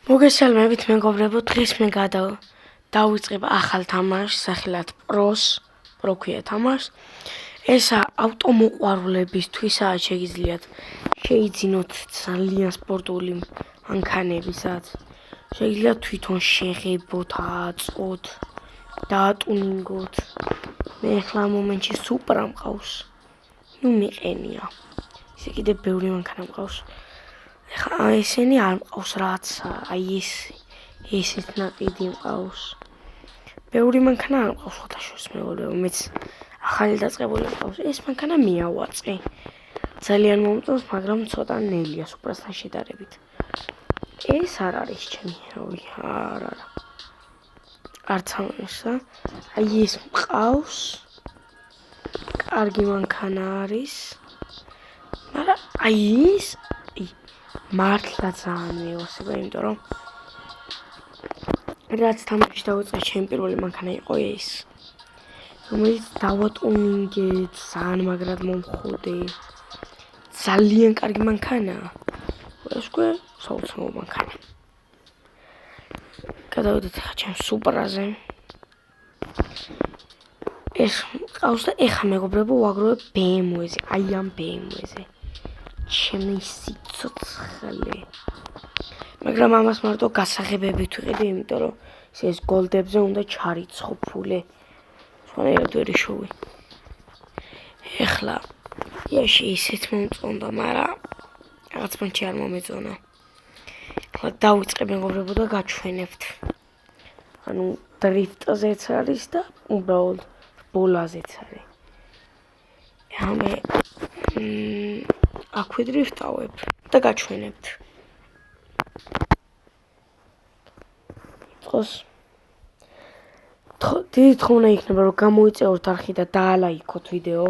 მოგესალმებით მეგობრებო, დღეს მე დავიწყებ ახალ თამაშს, სახელად პრო ქვია თამაშს. ესა ავტომოყვარულებისთვისაა, შეგიძლიათ შეიძინოთ ძალიან სპორტული მანქანებისაც. შეგიძლიათ თვითონ შეღებოთ, აწყოთ, დაატუნინგოთ. მე ახლა ამ მომენტში სუპრა მყავს. მიყენია. ისე კიდე ბევრი მანქანა მყავს. ესენი არ მყავს რაც, აი ესეთ ნაკიდი მყავს. ბევრი მანქანა არ მყავს ხოთაშორს მეგობრებო, მეც ახალი დაწყებული მყავს. ეს მანქანა მიავაწყე. ძალიან მომწონს, მაგრამ ცოტა ნელია სუპრასთან შედარებით. ეს არ არის ჩემი ჰეროვი, არა. არც ამისა. აი ეს მყავს. კარგი მანქანა არის. მაგრამ აი ეს მართლა ძალიან მეოსება, იმიტომ რომ რაც თამაში დავიწყე, ჩემი პირველი მანქანა იყო ეს, რომელიც დავატუნინგეთ, ძალიან მაგრად მომხოდე. ძალიან კარგი მანქანაა. ეს უკვე საოცრო მანქანა. გადავიდეთ ახლა ჩემ სუპრაზე. ეს ყავს და ეხა მეგობრებო ვაგროვებ BMW-ზე, აი ამ BMW-ზე. ჩემი სიცოცხლე. მაგრამ ამას მარტო გასაღებებით ვიყიდე, იმიტომ რომ ეს გოლდებზე უნდა ჩარიცხო ფულე. სხვანაირად ვერ იშოვი. ეხლა იაში ისეთ მომწონდა, მაგრამ რაღაც მომენტში არ მომეწონა. ეხლა დავიწყებ მეგობრებო და გაჩვენებთ. ანუ დრიფტზეც არის და უბრალოდ ბოლაზეც არის. ამე აქვე დრიფტავებ და გაჩვენებთ. იყოს დიდი თხოვნა იქნება რომ გამოიწევოთ არხი და დაალაიქოთ ვიდეო.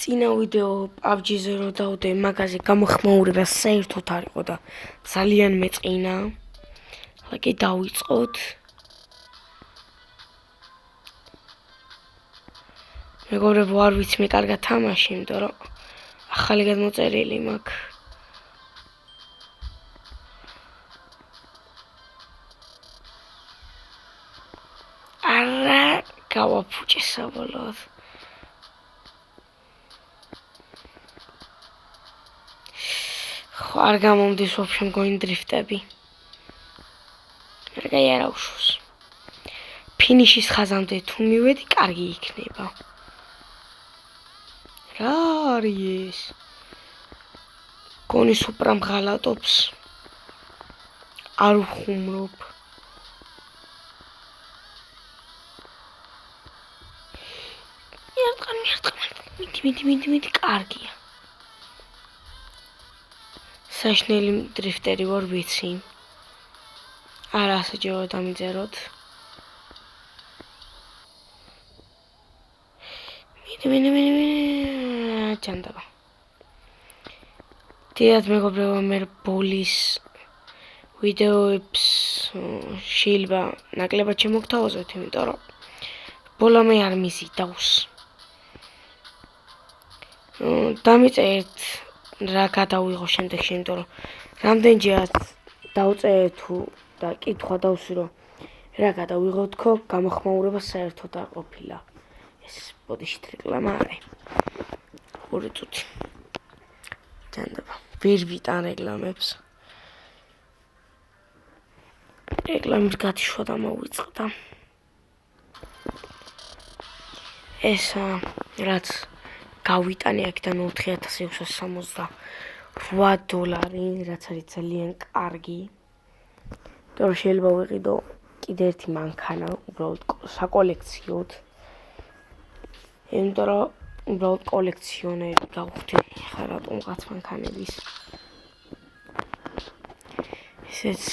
წინა ვიდეო PUBG-ზე რო დავდე, მაგაზე გამოხმაურება საერთოდ არ იყო და ძალიან მეწყინა. ახლა კი დავიწყოთ. მეგობრებო, არ ვიცი მე კარგად თამაში, იმიტომ რომ ახალი გადმოწერილი მაქვს. არა, გავაფუჭე საბოლოოდ. ხო, არ გამომდის ვაფშე მგონი დრიფტები. მაგრამ აი არა უშავს. ფინიშის ხაზამდე თუ მივედი, კარგი იქნება. რა არის ეს? გონი სუპრა მღალატობს. არ ვხუმრობ. მიდი, კარგია. საშნელი დრიფტერი ვარ, ვიცი. არა ასაჯერო დამიწეროთ. მიდი. ჯანდაბა. დიახ მეგობრებო, მე ბოლის ვიდეოებს შეიძლება ნაკლებად შემოგთავაზოთ, იმიტომ რომ ბოლა მე არ მიზიდავს. დამიწერეთ რა გადავიღო შემდეგში, იმიტომ რომ რამდენჯერაც დავწერე თუ და კითხვა დავსვი რომ რა გადავიღო თქო, გამოხმაურება საერთოდ არ ყოფილა. ეს ბოდიში რეკლამა არის. 2 წუთი. ჯანდაბა. ვერ ვიტან რეკლამებს. რეკლამის გათიშვა დამოვიწყდა. ეს რაც გავიტანე აქედან $4,668, რაც არის ძალიან კარგი. იმიტომ რომ შეიძლება ვიყიდო კიდე ერთი მანქანა, უბრალოდ საკოლექციოდ. იმიტომ რომ უბრალოდ კოლექციონერი გავხდი ხა რატომღაც მანქანების. ესეც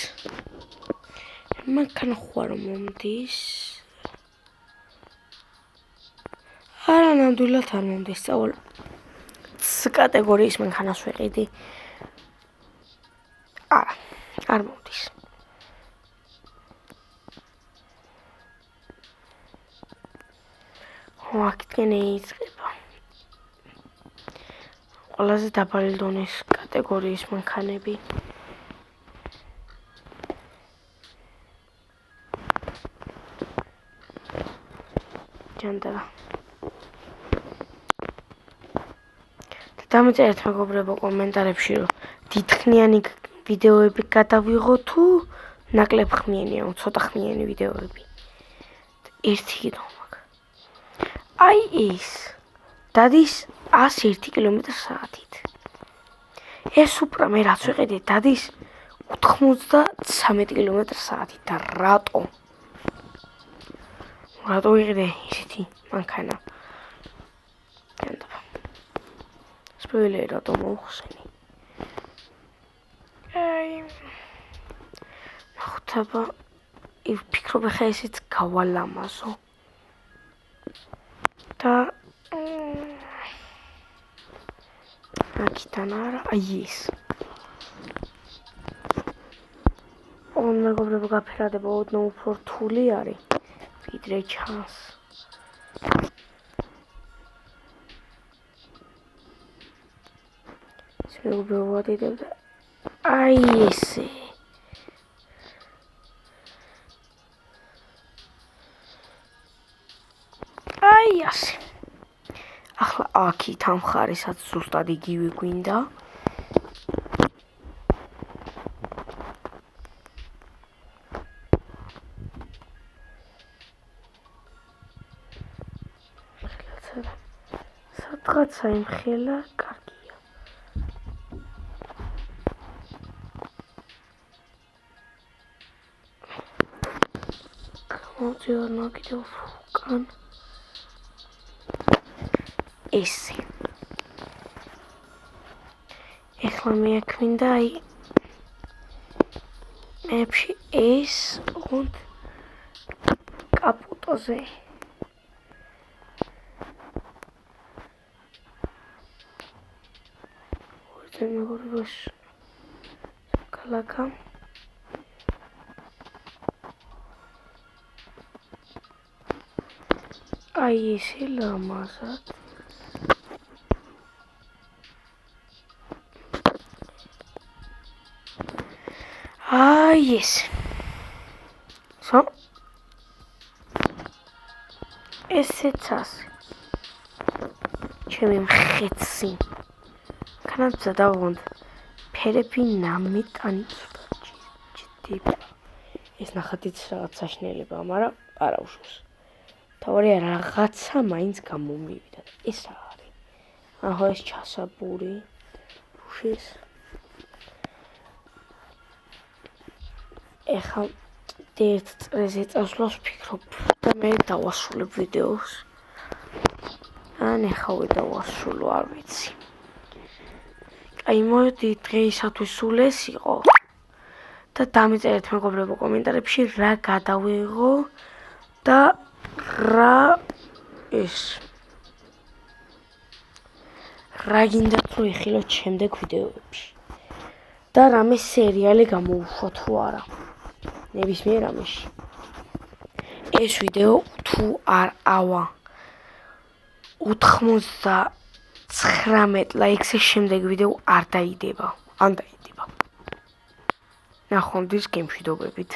მანქანა ხო არ მომდის. არა, ნამდვილად არ მომდის. C კატეგორიის მანქანას ვიყიდი. არა, არ მომდის. ხო, აქეთკენ იწყება. ყველაზე დაბალი დონის კატეგორიის მანქანები. ჯანდარა. დამეწერეთ მეგობრებო კომენტარებში, რომ დიდხნიანი ვიდეოები გადავიღო თუ ნაკლებ ხმიანი, ცოტა ხმიანი ვიდეოები. ერთი კიდევ მაქვს. აი ეს დადის 101 კმ/სთ. ეს უბრალოდ მე რაც ვიყიდე დადის 93 კმ/სთ. და რატო? რატო ვიყიდე ისეთი მანქანა? სპოილერი რატო მოუხსენი? ხვდება ვფიქრობ ხა ესეც გავალამაზო. და აქიდან არა, აი ეს. მეგობრებო გაფერადება ოდნავ უფრო რთული არის, ვიდრე ჩანს. მეგობრებო ვადიდებ და აი ესე. აი ასე. ახლა აქით ამ ხარისაც ზუსტად იგივე გვინდა. სადღაცა იმხელა კარგია. გამოვწევარნა კიდევ უკან. ესე. ეხლა მე აქ მინდა აი მეებში ეს und კაპუტოზე. ვერცე მეგობრებო კალაკა. აი ესე ლამაზად. აი ეს. ესეც ასე. ჩემი მხეცი. ქანაცა დავღონდ ფერები ნამეტანი ჭდები. ეს ნახატიც რაღაც საშინელება, მაგრამ არა უშავს. თავარია რაღაცა მაინც გამომივიდა. ეს რა არის? აჰა ეს ჩასაბური. რუშის. ეხლა ერთ წრეზე წასვლას ვფიქრობ და მე დავასრულებ ვიდეოს. ან ეხლა დავასრულო, არ ვიცი. აი მოდი დღეისათვის სულ ეს იყო. და დამეწერეთ მეგობრებო კომენტარებში რა გადავიღო და რა ეს. რა გინდათ რომ ეხილოთ შემდეგ ვიდეოებში. და რამე სერიალი გამოუშვა თუ არა. ნებისმიერ რამეში. ეს ვიდეო თუ არ ავა 99 ლაიქს შემდეგ ვიდეო არ დაიდება. ან დაიდება. ნახვამდის გემშვიდობებით.